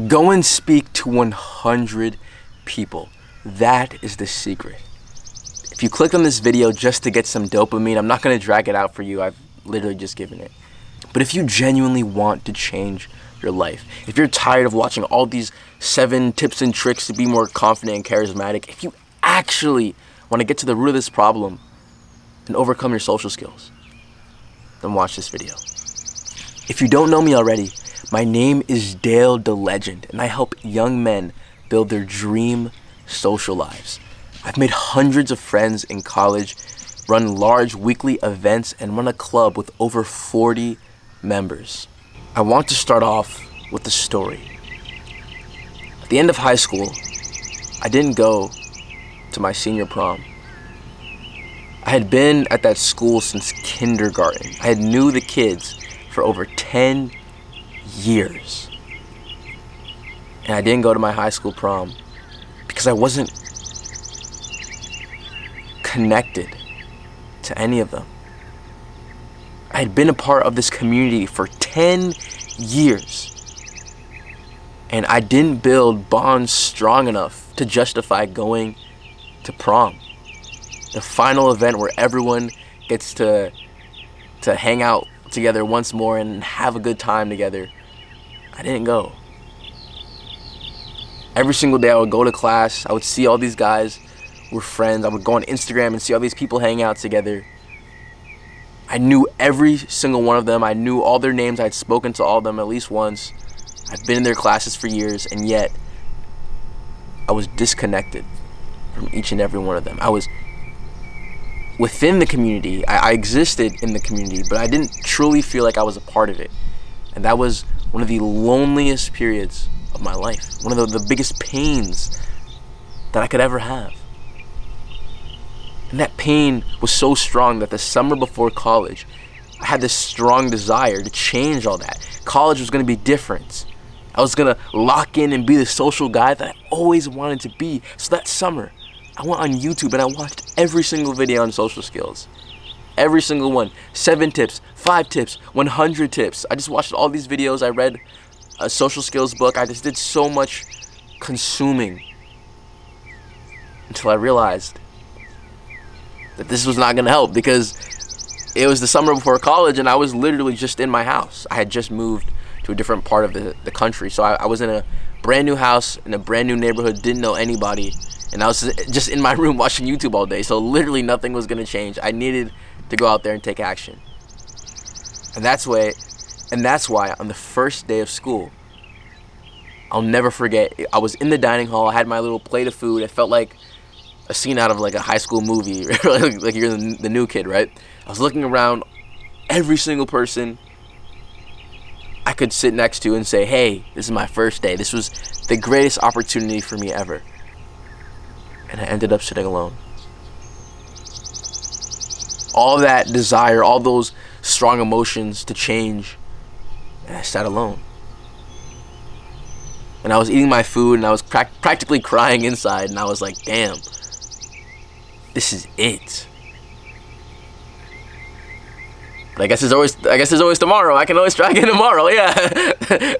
Go and speak to 100 people. That is the secret. If you clicked on this video just to get some dopamine, I'm not going to drag it out for you. I've literally just given it. But if you genuinely want to change your life, if you're tired of watching all these 7 tips and tricks to be more confident and charismatic, if you actually want to get to the root of this problem and overcome your social skills, then watch this video. If you don't know me already, my name is Dale the Legend, and I help young men build their dream social lives. I've made hundreds of friends in college, run large weekly events, and run a club with over 40 members. I want to start off with a story. At the end of high school, I didn't go to my senior prom. I had been at that school since kindergarten. I had knew the kids for over 10 years. And I didn't go to my high school prom because I wasn't connected to any of them. I had been a part of this community for 10 years. And I didn't build bonds strong enough to justify going to prom. The final event where everyone gets to hang out together once more and have a good time together. I didn't go. Every single day I would go to class, I would see all these guys who were friends. I would go on Instagram and see all these people hang out together. I knew every single one of them. I knew all their names. I'd spoken to all of them at least once. I've been in their classes for years, and yet I was disconnected from each and every one of them. I was within the community. I existed in the community, but I didn't truly feel like I was a part of it. And that was one of the loneliest periods of my life. One of the biggest pains that I could ever have. And that pain was so strong that the summer before college, I had this strong desire to change all that. College was going to be different. I was going to lock in and be the social guy that I always wanted to be. So that summer, I went on YouTube and I watched every single video on social skills. Every single one. 7 tips, 5 tips, 100 tips. I just watched all these videos. I read a social skills book. I just did so much consuming until I realized that this was not going to help, because it was the summer before college and I was literally just in my house. I had just moved to a different part of the country. So I was in a brand new house in a brand new neighborhood, didn't know anybody. And I was just in my room watching YouTube all day. So literally nothing was going to change. I needed to go out there and take action. And that's why on the first day of school, I'll never forget, I was in the dining hall. I had my little plate of food. It felt like a scene out of like a high school movie. Like you're the new kid, right? I was looking around. Every single person I could sit next to and say, hey, this is my first day. This was the greatest opportunity for me ever. And I ended up sitting alone. All that desire, all those strong emotions to change, and I sat alone. And I was eating my food and I was practically crying inside, and I was like, damn, this is it. But I guess there's always tomorrow. I can always try again tomorrow. Yeah.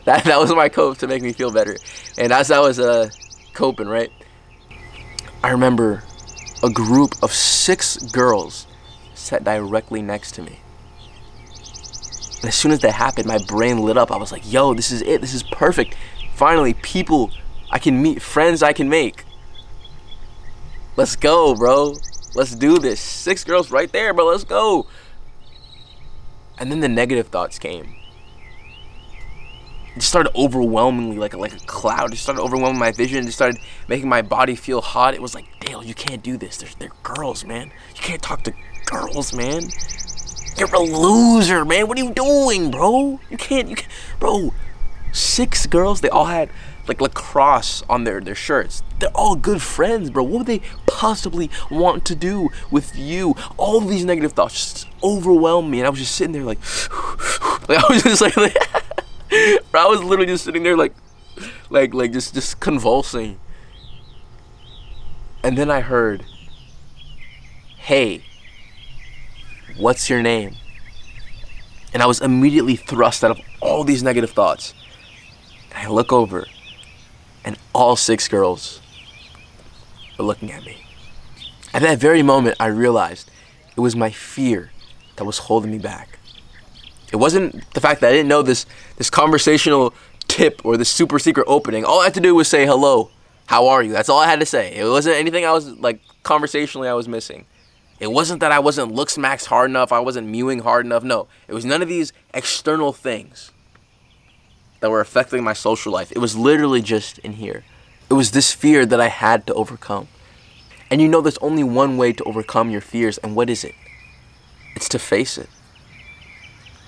that was my cope to make me feel better. And as I was coping, right, I remember a group of 6 girls sat directly next to me. And as soon as that happened, my brain lit up. I was like, yo, this is it. This is perfect. Finally, people I can meet, friends I can make. Let's go, bro. Let's do this. 6 girls right there, bro. Let's go. And then the negative thoughts came. It just started overwhelmingly like a cloud. It just started overwhelming my vision. It just started making my body feel hot. It was like, Dale, you can't do this. They're girls, man. You can't talk to girls, man. You're a loser, man. What are you doing, bro? You can't. Bro, 6 girls, they all had like lacrosse on their shirts. They're all good friends, bro. What would they possibly want to do with you? All of these negative thoughts just overwhelmed me, and I was just sitting there like I was just like bro, I was literally just sitting there like just convulsing. And then I heard, hey, what's your name? And I was immediately thrust out of all these negative thoughts. And I look over, all 6 girls were looking at me. At that very moment, I realized it was my fear that was holding me back. It wasn't the fact that I didn't know this conversational tip or this super secret opening. All I had to do was say, hello, how are you? That's all I had to say. It wasn't anything I was, like, conversationally I was missing. It wasn't that I wasn't look smacks hard enough, I wasn't mewing hard enough. No, it was none of these external things that were affecting my social life. It was literally just in here. It was this fear that I had to overcome. And you know there's only one way to overcome your fears, and what is it? It's to face it.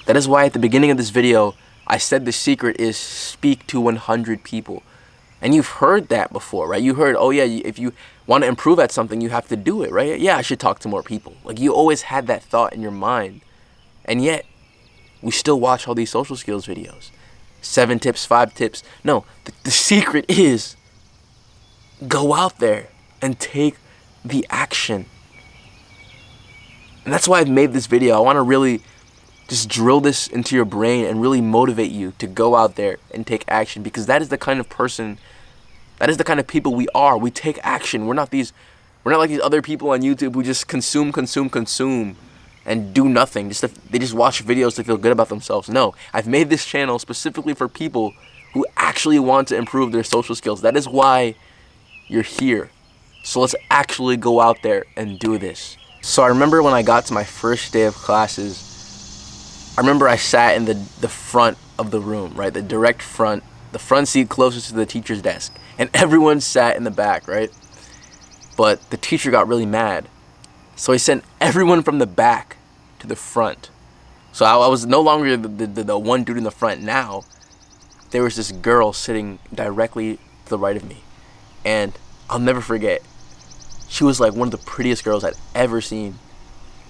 That is why at the beginning of this video, I said the secret is speak to 100 people. And you've heard that before, right? You heard, oh yeah, if you want to improve at something, you have to do it, right? Yeah, I should talk to more people. Like, you always had that thought in your mind. And yet, we still watch all these social skills videos. 7 tips, 5 tips. No, the secret is go out there and take the action. And that's why I've made this video. I want to really just drill this into your brain and really motivate you to go out there and take action, because that is the kind of person, that is the kind of people we are. We take action. We're not like these other people on YouTube who just consume and do nothing. They just watch videos to feel good about themselves. No, I've made this channel specifically for people who actually want to improve their social skills. That is why you're here. So let's actually go out there and do this. So I remember when I got to my first day of classes, I remember I sat in the front of the room, right? The direct front, the front seat closest to the teacher's desk. And everyone sat in the back, right? But the teacher got really mad. So he sent everyone from the back to the front. So I was no longer the one dude in the front. Now, there was this girl sitting directly to the right of me. And I'll never forget, she was like one of the prettiest girls I'd ever seen.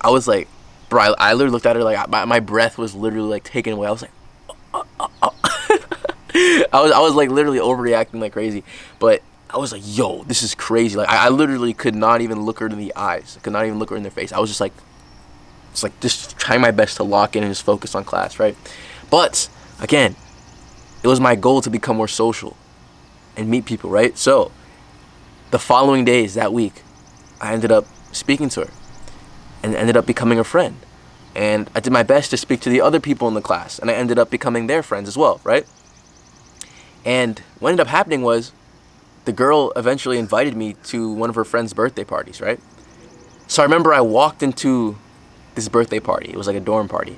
I was like, bro, I literally looked at her like my breath was literally like taken away. I was like, I was like literally overreacting like crazy. But I was like, yo, this is crazy. Like, I literally could not even look her in the eyes. I could not even look her in their face. I was just just trying my best to lock in and just focus on class, right? But again, it was my goal to become more social and meet people, right? So the following days, that week, I ended up speaking to her and ended up becoming a friend. And I did my best to speak to the other people in the class, and I ended up becoming their friends as well, right? And what ended up happening was the girl eventually invited me to one of her friend's birthday parties, right? So I remember I walked into this birthday party. It was like a dorm party.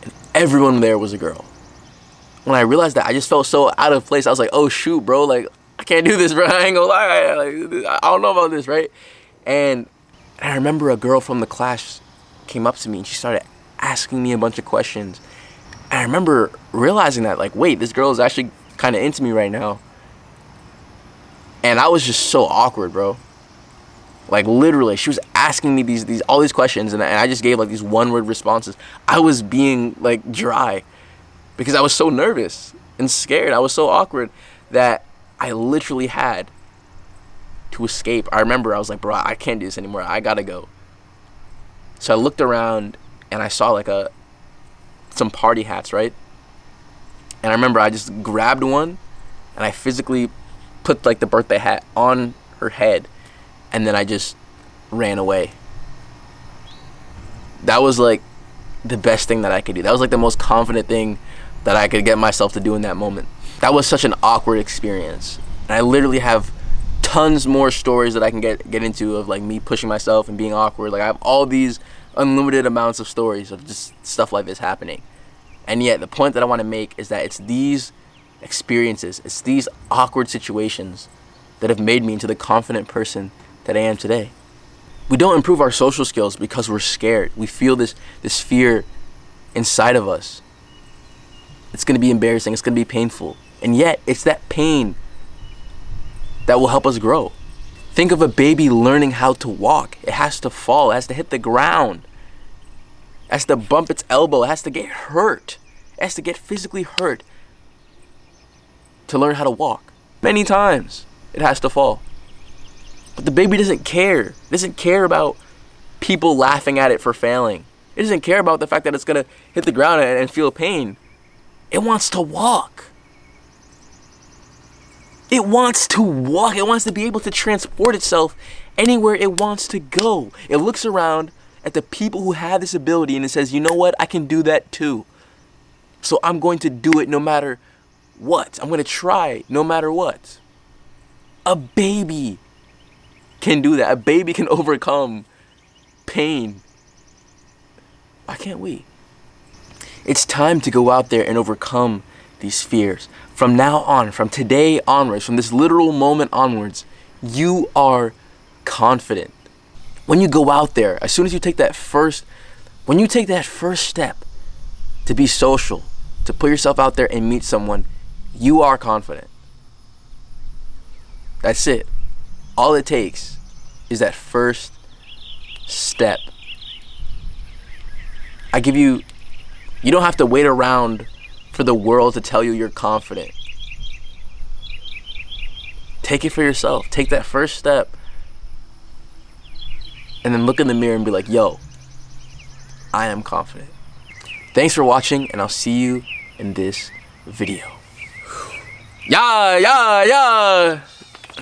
And everyone there was a girl. When I realized that, I just felt so out of place. I was like, oh shoot, bro, like, I can't do this, bro. I ain't gonna lie. Like, I don't know about this, right? And I remember a girl from the class came up to me and she started asking me a bunch of questions. And I remember realizing that, like, wait, this girl is actually kind of into me right now. And I was just so awkward, bro. Like, literally, she was asking me all these questions, and I just gave like these one-word responses. I was being like dry because I was so nervous and scared. I was so awkward that I literally had to escape. I remember I was like, bro, I can't do this anymore. I gotta go. So I looked around and I saw like some party hats, right? And I remember I just grabbed one and I physically put like the birthday hat on her head, and then I just ran away. That was like the best thing that I could do. That was like the most confident thing that I could get myself to do in that moment. That was such an awkward experience. And I literally have tons more stories that I can get into of like me pushing myself and being awkward. Like, I have all these unlimited amounts of stories of just stuff like this happening. And yet the point that I want to make is that it's these experiences, it's these awkward situations that have made me into the confident person that I am today. We don't improve our social skills because we're scared. We feel this fear inside of us. It's going to be embarrassing. It's going to be painful. And yet, it's that pain that will help us grow. Think of a baby learning how to walk. It has to fall. It has to hit the ground. It has to bump its elbow. It has to get hurt. It has to get physically hurt to learn how to walk. Many times, it has to fall. But the baby doesn't care. It doesn't care about people laughing at it for failing. It doesn't care about the fact that it's going to hit the ground and feel pain. It wants to walk. It wants to walk. It wants to be able to transport itself anywhere it wants to go. It looks around at the people who have this ability and it says, you know what? I can do that too. So I'm going to do it no matter what. I'm going to try no matter what. A baby can do that. A baby can overcome pain. Why can't we? It's time to go out there and overcome these fears. From now on, from today onwards, from this literal moment onwards, you are confident. When you go out there, as soon as you take that first step to be social, to put yourself out there and meet someone, you are confident. That's it. All it takes is that first step. You don't have to wait around for the world to tell you you're confident. Take it for yourself. Take that first step. And then look in the mirror and be like, yo, I am confident. Thanks for watching, and I'll see you in this video. Yeah.